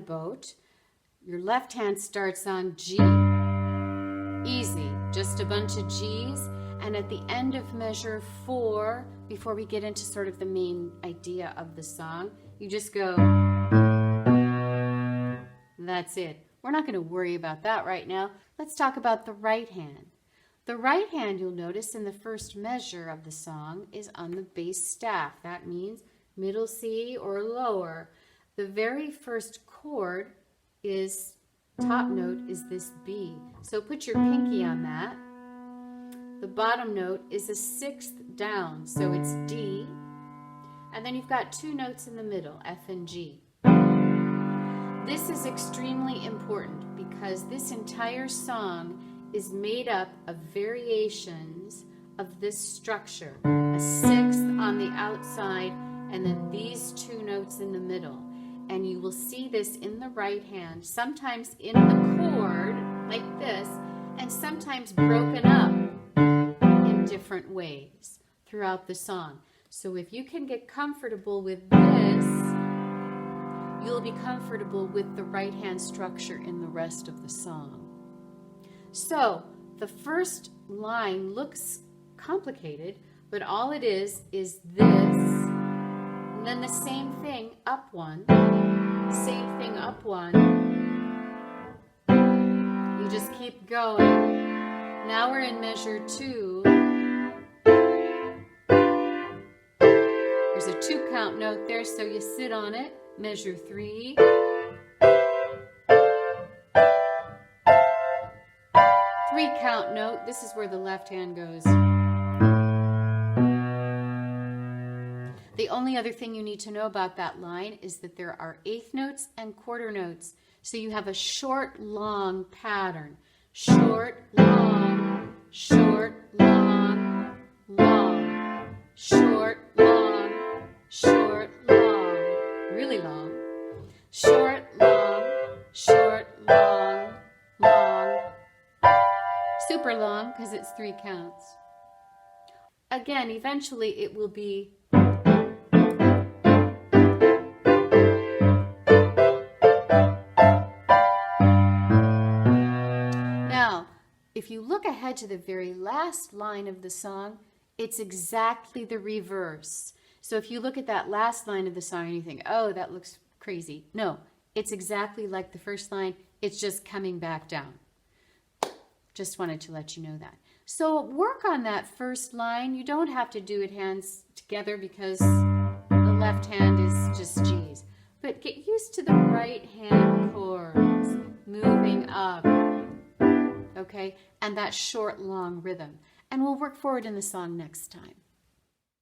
boat. Your left hand starts on G. Easy, just a bunch of G's. And at the end of measure 4, before we get into sort of the main idea of the song, you just go, that's it. We're not going to worry about that right now. Let's talk about the right hand. The right hand, you'll notice in the first measure of the song, is on the bass staff. That means middle C or lower. The very first chord is, top note is this B. So put your pinky on that. The bottom note is a 6th down, so it's D. And then you've got 2 notes in the middle, F and G. This is extremely important because this entire song is made up of variations of this structure. A 6th on the outside and then these 2 notes in the middle. And you will see this in the right hand, sometimes in the chord like this, and sometimes broken up in different ways throughout the song. So if you can get comfortable with this, you'll be comfortable with the right hand structure in the rest of the song. So the first line looks complicated, but all it is this, and then the same thing up 1, same thing up 1. You just keep going. Now we're in measure 2. There's a 2 count note there, so you sit on it. Measure 3. 3 count note. This is where the left hand goes. The only other thing you need to know about that line is that there are 1/8 notes and quarter notes. So you have a short, long pattern. Short, long, short, long, long, short, long, short, long, really long, short, long, short, long, long, super long because it's 3 counts. Again, eventually it will be if you look ahead to the very last line of the song, it's exactly the reverse. So if you look at that last line of the song and you think, oh, that looks crazy. No, it's exactly like the first line. It's just coming back down. Just wanted to let you know that. So work on that first line. You don't have to do it hands together because the left hand is just G's. But get used to the right hand chords moving up. Okay, and that short, long rhythm. And we'll work forward in the song next time.